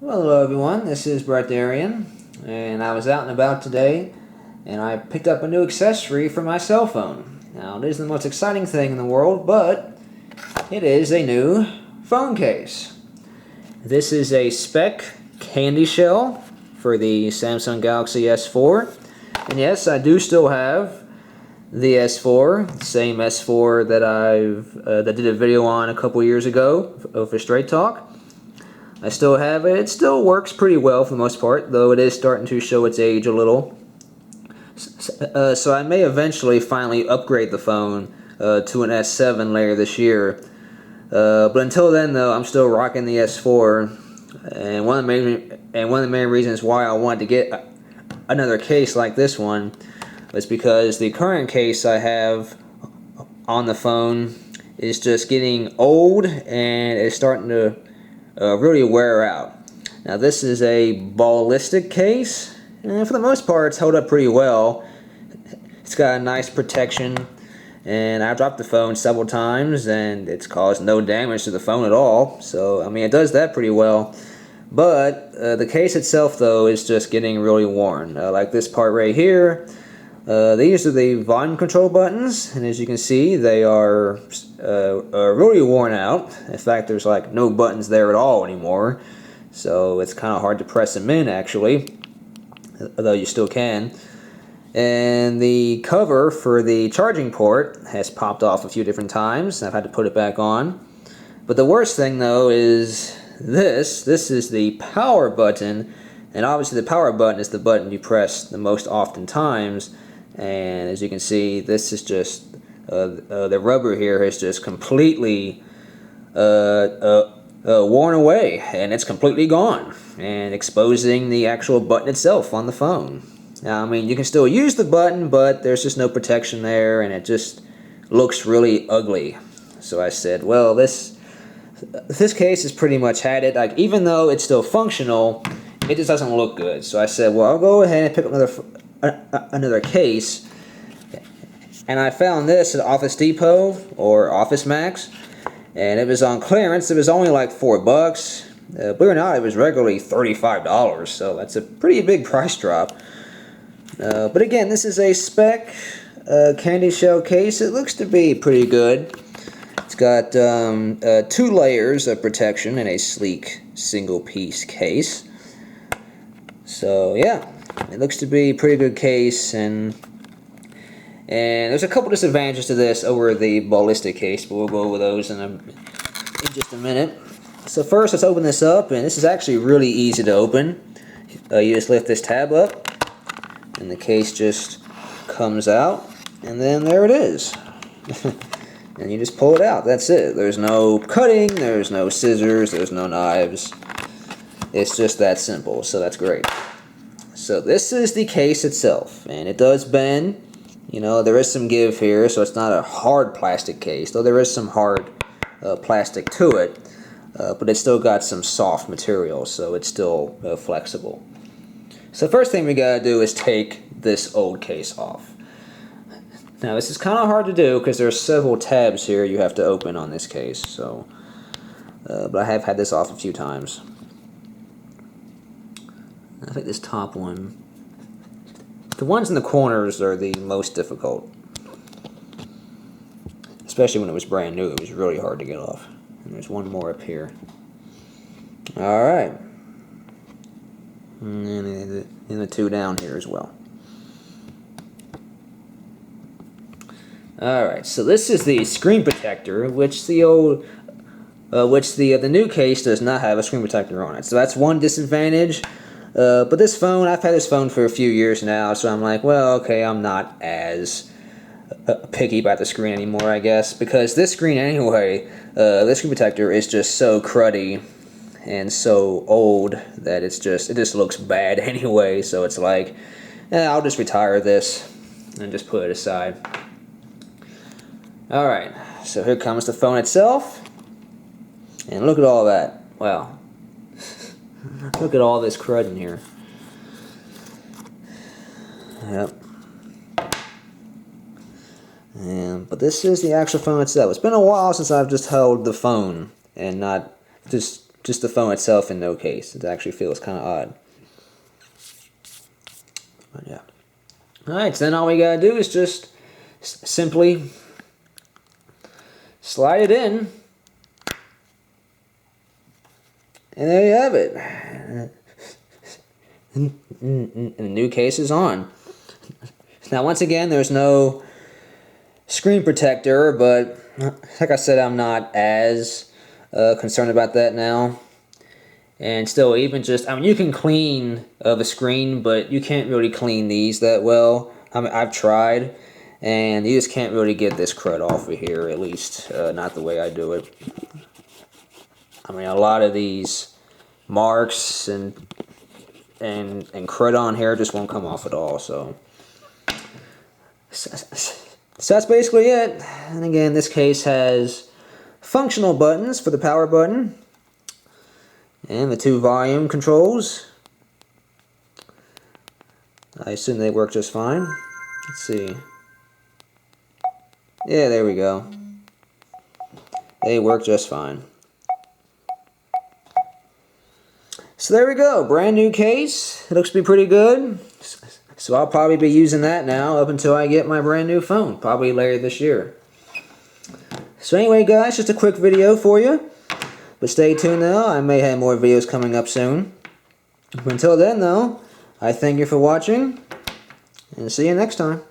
Well, hello everyone, this is Darian, and I was out and about today, and I picked up a new accessory for my cell phone. Now, it isn't the most exciting thing in the world, but it is a new phone case. This is a Speck CandyShell for the Samsung Galaxy S4, and yes, I do still have the S4, the same S4 that did a video on a couple years ago for Straight Talk. I still have it. It still works pretty well for the most part, though it is starting to show its age a little. So I may eventually finally upgrade the phone to an S7 later this year. But until then, though, I'm still rocking the S4. And one of the main reasons why I wanted to get another case like this one was because the current case I have on the phone is just getting old and it's starting to really wear out. Now this is a ballistic case, and for the most part it's held up pretty well. It's got a nice protection, and I've dropped the phone several times and it's caused no damage to the phone at all, so I mean it does that pretty well. But the case itself though is just getting really worn. Like this part right here, these are the volume control buttons, and as you can see they are really worn out. In fact, there's like no buttons there at all anymore, so it's kind of hard to press them in actually, although you still can. And the cover for the charging port has popped off a few different times, and I've had to put it back on. But the worst thing though is this is the power button, and obviously the power button is the button you press the most often times. And as you can see, this is just the rubber here is just completely worn away, and it's completely gone, and exposing the actual button itself on the phone. Now, I mean, you can still use the button, but there's just no protection there, and it just looks really ugly. So I said, well, this case has pretty much had it. Like, even though it's still functional, it just doesn't look good. So I said, well, I'll go ahead and pick up another case, and I found this at Office Depot or Office Max, and it was on clearance. It was only like $4. Believe it or not, it was regularly $35, so that's a pretty big price drop. But again, this is a Speck CandyShell case. It looks to be pretty good. It's got 2 layers of protection in a sleek single-piece case. So yeah, it looks to be a pretty good case, and there's a couple disadvantages to this over the ballistic case, but we'll go over those in just a minute. So first, let's open this up, and this is actually really easy to open. You just lift this tab up, and the case just comes out, and then there it is. And you just pull it out. That's it. There's no cutting, there's no scissors, there's no knives. It's just that simple, so that's great. So this is the case itself, and it does bend. You know, there is some give here, so it's not a hard plastic case, though there is some hard plastic to it, but it's still got some soft material, so it's still flexible. So the first thing we gotta do is take this old case off. Now this is kind of hard to do because there's several tabs here you have to open on this case, so but I have had this off a few times. I think this top one, the ones in the corners are the most difficult, especially when it was brand new. It was really hard to get off. And there's one more up here. Alright, and the 2 down here as well. Alright, so this is the screen protector, which the new case does not have a screen protector on it. So that's one disadvantage. But this phone, I've had this phone for a few years now, so I'm like, well, okay, I'm not as picky about the screen anymore, I guess, because this screen anyway, this screen protector is just so cruddy and so old that it just looks bad anyway. So it's like, I'll just retire this and just put it aside. Alright, so here comes the phone itself, and look at all that. Wow. Look at all this crud in here. Yep. But this is the actual phone itself. It's been a while since I've just held the phone and not just just the phone itself in no case. It actually feels kind of odd. But yeah. Alright, so then all we gotta do is just simply slide it in. And there you have it. And the new case is on. Now once again, there's no screen protector, but like I said, I'm not as concerned about that now. And still, even just, I mean, you can clean the screen, but you can't really clean these that well. I mean, I've tried, and you just can't really get this crud off of here, at least not the way I do it. I mean, a lot of these marks and crud on here just won't come off at all. So that's basically it. And again, this case has functional buttons for the power button and the 2 volume controls. I assume they work just fine. Let's see. Yeah, there we go. They work just fine. So there we go, brand new case. It looks to be pretty good. So I'll probably be using that now up until I get my brand new phone, probably later this year. So anyway guys, just a quick video for you. But stay tuned though, I may have more videos coming up soon. Until then though, I thank you for watching, and see you next time.